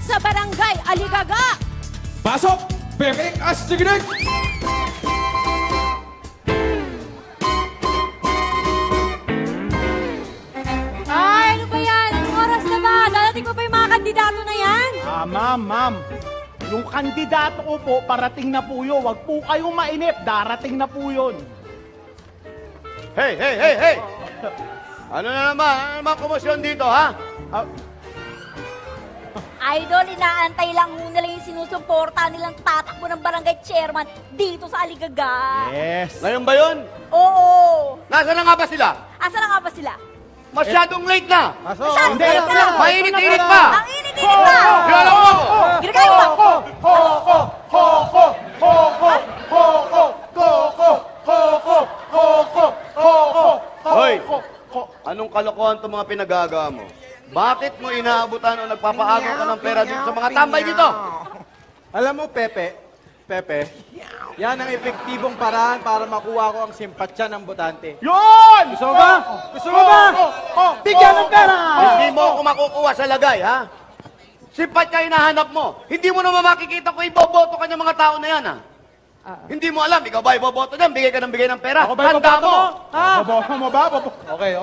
sa Barangay Aligaga. Pasok! Pepek Astiginig! Ay, ano ba yan? Anong oras na ba? Dadating pa ba yung mga kandidato na yan? Ma'am. Yung kandidato ko po, parating na po yun. Huwag po kayong mainip. Darating na po yun. Hey! Ano na naman? Ano naman komosyon dito, ha? Idol, inaantay lang ho nila yung sinusuporta nilang tatakbo ng barangay chairman dito sa Aligaga. Yes. Ngayon ba yun? Oo. Nasaan na nga ba sila? Asa na nga ba sila? Masyadong late na. Masyadong Hindi, late na. Mainit-init pa. Ang init-init pa. Kilala mo ako. Ginagayo ba? Hoy, anong kalokohan itong mga pinagagawa mo? Bakit mo inaabutan o nagpapaagaw ka ng pera dito sa mga tambay dito? Alam mo, Pepe, yan ang epektibong paraan para makuha ko ang simpatsya ng botante. Yun! Gusto mo ba? Gusto mo ba? Bigyan ng pera! Hindi mo ako makukuha sa lagay, ha? Simpatya hinahanap mo. Hindi mo naman makikita kung iboboto ka ng mga tao na yan, ha? Hindi mo alam, ikaw ba iboboto niyan? Bigay ka ng bigay ng pera. Ako ba Tanda mo! Boboto mo ba? Okay.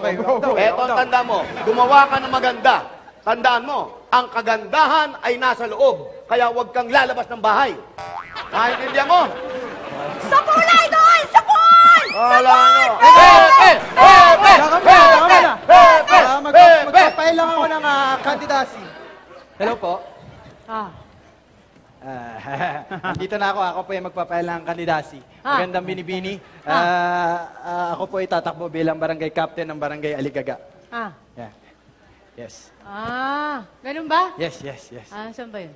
Eto ang tanda mo. Gumawa ka ng maganda. Tandaan mo, ang kagandahan ay nasa loob. Kaya huwag kang lalabas ng bahay. Naintindihan mo? Sapol, idol! Sapol! Wala nyo. Magpapail lang ako ng kandidasi. Hello po. Andito na ako. Ako po yung magpapail ng kandidasi. Magandang binibini. Ako po itatakbo bilang barangay captain ng barangay Aligaga. Yeah. Yes. Ganun ba? Yes. Saan ba yun?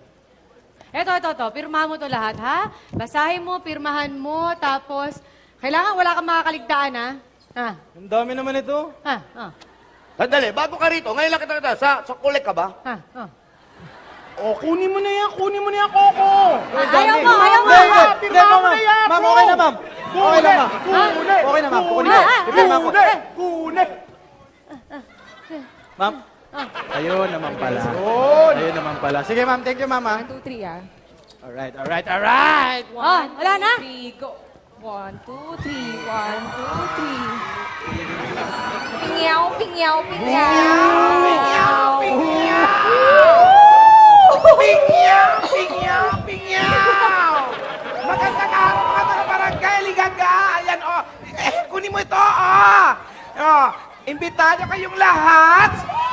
Eto. Pirmahan mo to lahat, ha? Basahin mo, pirmahan mo, tapos, kailangan wala kang makakaligtaan, ha? Ang dami naman ito. Sandali, bago ka rito, ngayon lang kita, sa kulek ka ba? O, kunin mo na yan, Coco. Ayaw mo! Pirma mo na yan, Ma'am, okay na, ma'am. Okay lang, ma'am. Kunin! Okay na, ma'am. Kukunin ko. Ipirma ko. Kunin! Ma'am. Ayun naman pala. Ayun naman pala. Sige, ma'am. Thank you, ma'am. 1, 2, 3, Alright. wala na? 3, go. 1, 2, 3. 1, 2, 3. Pingyaw. Magandang araw mga barangay Aligaga. Ayan, kunin mo ito, imbitado kayong lahat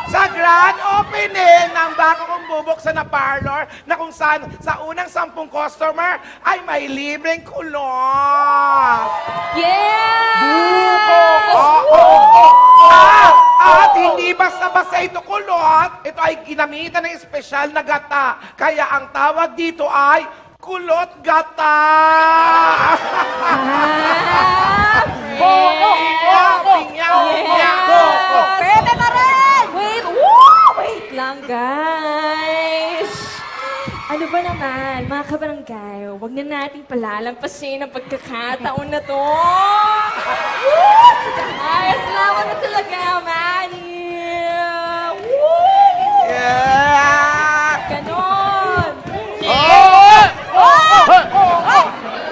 sa grand opening ng bago kong bubuksan na parlor na kung saan sa unang 10 customer ay may libreng kulot. Yes! At hindi basta-basta ito kulot, ito ay ginamitan ng espesyal na gata. Kaya ang tawag dito ay kulot gata. Pepe pa rin! Wait lang, guys. Ano ba naman, mga kabarangay, huwag na nating palalampasin ang pagkakataon na to. Ay, salamat na talaga, Manny. Ganon.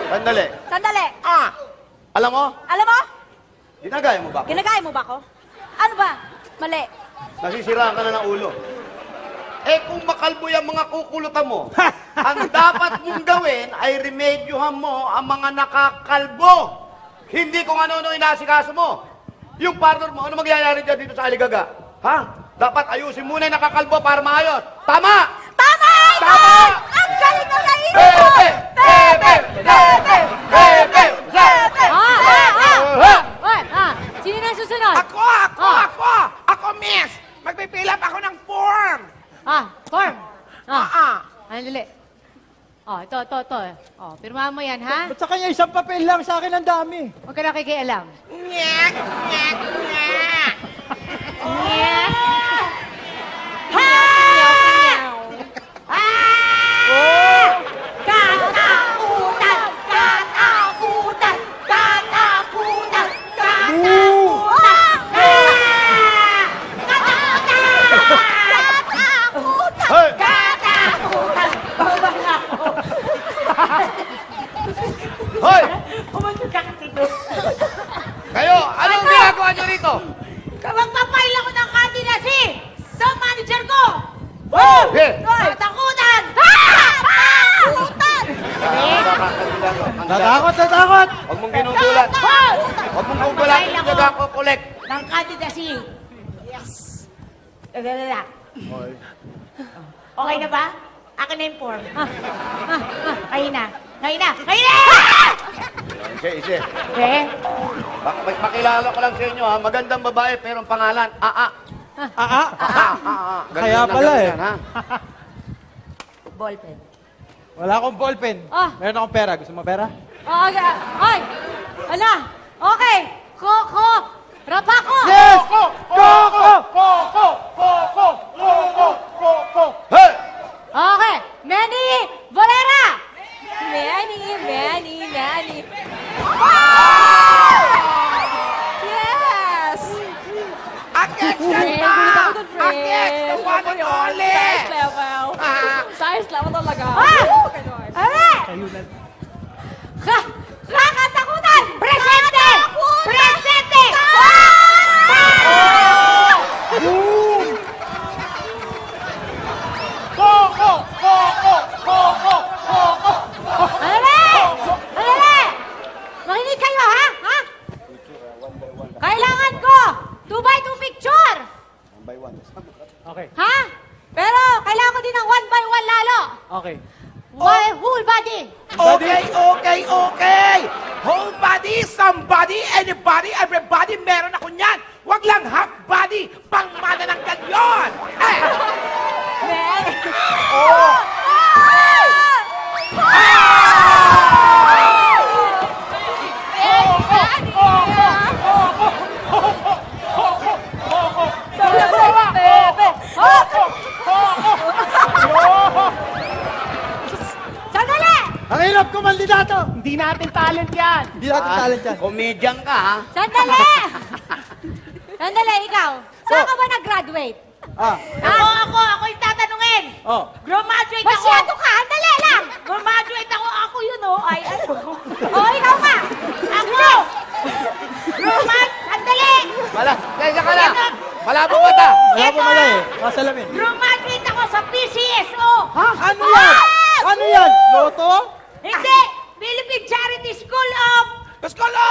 Sandali. Sandali. Alam mo, Alam mo? ginagaya mo ba ako? Ginagaya mo ba ako? Ano ba? Mali. Nasisiraan ka na ng ulo. Eh kung makalbo yung mga kukulutan mo, ang dapat mong gawin ay remedyohan mo ang mga nakakalbo. Hindi kung ano-ano inasikaso mo. Yung partner mo, ano magyayari dyan dito sa Aligaga? Ha? Dapat ayusin muna yung nakakalbo para maayos. Tama! Tama! Tama! Ang galing ng naisip mo! Pepe! Sino na susunod? Ako, miss. Magpipil up ako ng form. Form. Ano, dali. Ito. Pirmahan mo yan, ha? Ba't sa kanya isang papel lang? Sa akin ang dami. Huwag ka nakikialam. Nyek. Be! Takutan! Natakot! Huwag mong ginugulat. Huwag mong gugulat. Hindi ka ako collect. Ng candidacy. Yes. Dala. Okay na ba? Akin na yung form. Kayo na. Ise. Eh? Pakilala ko lang sa inyo ha. Magandang babae pero ang pangalan, Aa. Ganun Kaya na pala ganun eh. yan, ha? Ballpen. Wala akong ballpen. Meron akong pera. Gusto mo pera? Okay. Ay! Ala! Okay! Koko! Rapako! Yes! Hey! Okay! Manny! Valera! Manny. Yes! Agets yan Friend, pa! kulit ako dun, friend. Agets, the one and only! Size level. Size level talaga. Ah! Ganon. Are! Kakatakutan! Presente! Presente! Alale! Makinig kayo, ha? Kailangan ko 2x2 picture! Okay. Ha? Pero kailangan ko din ng 1x1 lalo. Okay. Whole body. Okay. Whole body, somebody, anybody, everybody, meron ako niyan. Wag lang half body, pang manananggal yun. Eh! Sandali! Ang hirap ko, mandidato! Hindi natin talent yan. Hindi natin talent yan. Komedyan ka, ha? Sandali! Sandali, ikaw. Saan ka ba nag-graduate? Ako yung tatanungin. Oh. Graduate ako. Masyado ka, andali lang. Graduate ako yun, oh. Ay, ano? Ikaw nga. Ako. Andali. Kaya ka na. Malabo ka ta. Wala po mala eh. Masalamin. Graduate ako sa PCSO. Ha? Ano yan? Ano yan? Loto? Hindi. Philippine Charity School of... Paskolo!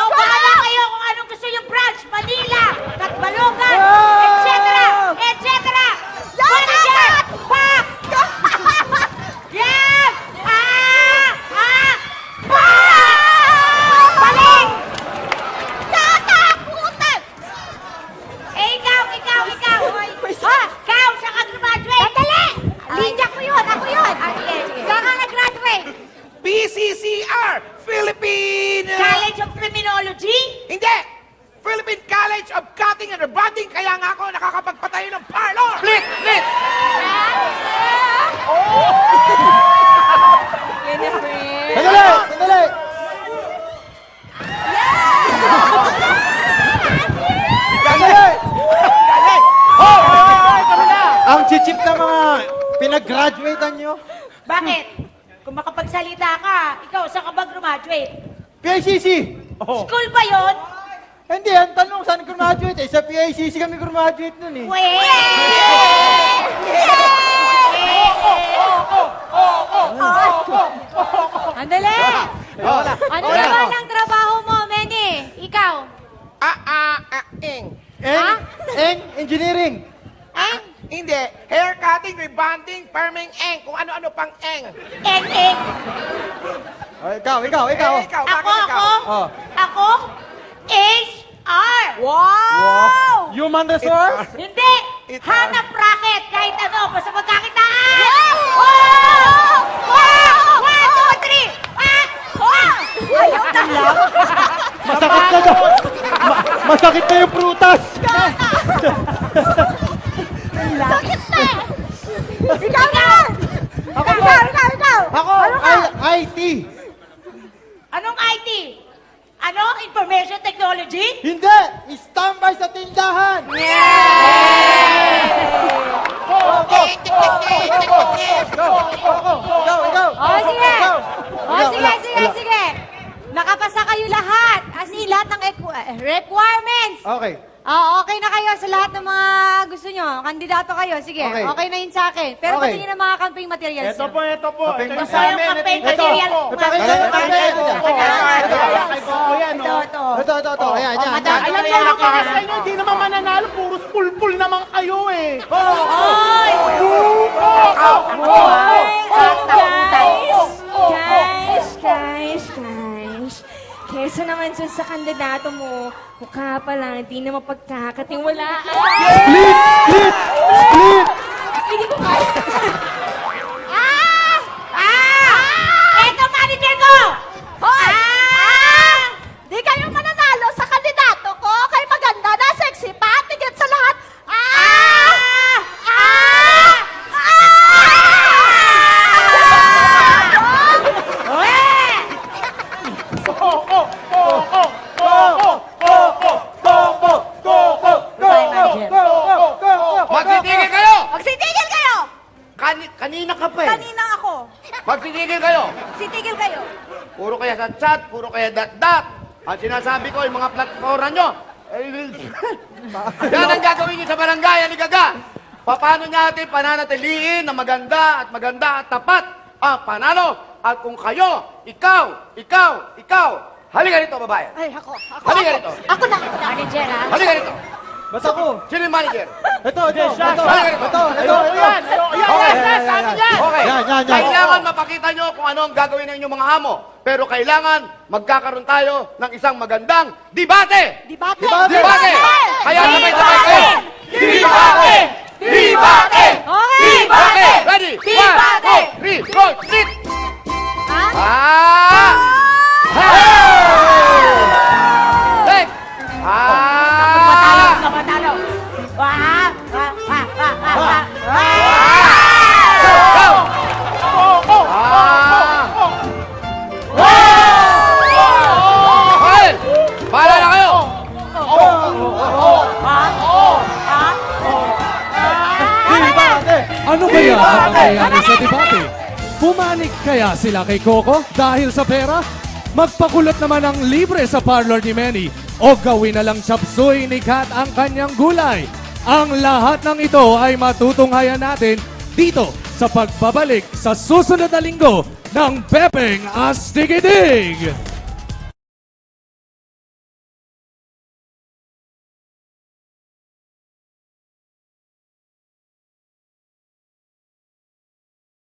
Bahala kayo kung anong gusto yung branch. Manila, Catbalogan, Wow! etc. Manager! Pak! Yan! Balik! Tatakutan! Ikaw! Ikaw, saan ka graduate? Sandali! Linya ko yun, ako yun. Saan ka nag-graduate? PCCR, Philippine... College of Criminology? Hindi! Philippine College of Cutting and Rebonding, kaya nga ako nakakapagpatayo ng parlor! Split! Yan na, friend. Sandali! Sandali! Ang chichip na mga pinag-graduatean nyo. Bakit? Kung makapagsalita ka, ikaw, saan ka ba graduate? PICC! School ba yun? Hindi, ang tanong, saan graduate? Eh, sa PICC kami graduate nun eh. Andali! Ano naman ang trabaho mo, Manny? Ikaw? Engineering. Hindi. Hair cutting, rebonding, perming, kung ano-ano pang eng. Eng. Oh, ikaw. Ikaw, bakit ikaw? Oh. Ako? HR! Wow! Human resource? Hindi! Hanap racket kahit ano, basta magkakitaan! One, two, three! Ayaw na lang! Masakit na daw. Masakit na yung prutas. Sakit na! Ikaw na! Ako, Ano ka? IT. Anong IT? Ano? Information technology? Hindi! Standby sa tindahan! Yeah! gusto nyo? Kandidato kayo. Sige, Okay. okay na yun sa akin. Pero Okay. patingin ang mga camping materials Ito nyo. po, ito po. Kapeng Ito yung basa. sa amin. Kapeng Ito, material. ito. Ipakita nyo, ipakita nyo. Kay Coco yan, Ito, oh. ito. Ito. Ayan, yan. madam. Ayan yung mga sa inyo, hindi naman mananalo. Puro pulpul naman kayo eh. Guys. Kesa naman dyan sa kandidato mo, mukha pa lang, hindi na mapagkakatiwalaan. Split! Hindi ko kaya. Eto, manager ko! Hoy! Di kayo mananalo sa kandidato ko. Kay maganda na, sexy pa, tigit sa lahat. Magtitigil kayo! Magsitigil kayo! Kanina ka pa eh. Kanina ako. Magtitigil kayo! Sitigil kayo. Puro kaya sa chat, puro kaya dat-dat. At sinasabi ko, yung mga platforma nyo, yan ang gagawin nyo sa barangay, Aligaga. Paano natin pananatiliin na maganda at tapat ang panalo? At kung kayo, ikaw, halika rito, babae. Ay, ako. Halika rito. Ako na. Manager, ha? Halika rito. Ba't ako? Sino yung manager? Ito. Halika rito. Ayan, sa amin yan. Okay. Yan. Kailangan mapakita nyo kung ano ang gagawin ng inyong mga amo. Pero kailangan magkakaroon tayo ng isang magandang debate! Debate. Debate! Kaya sabay-sabay kayo! Debate! Debate! Okay. Debate! Ready? Debate! 1, 2, 3, go! Sit! Ha? Hey! Hey! Matalo. Wah! Go! Okay! Para na kayo! Ano kaya ang mangyayari sa debate? Pumanig kaya sila kay Coco dahil sa pera? Magpakulot naman ang libre sa parlor ni Manny o gawin na lang chapsuy ni Kat ang kanyang gulay. Ang lahat ng ito ay matutunghayan natin dito sa pagbabalik sa susunod na linggo ng Pepeng Astigidig!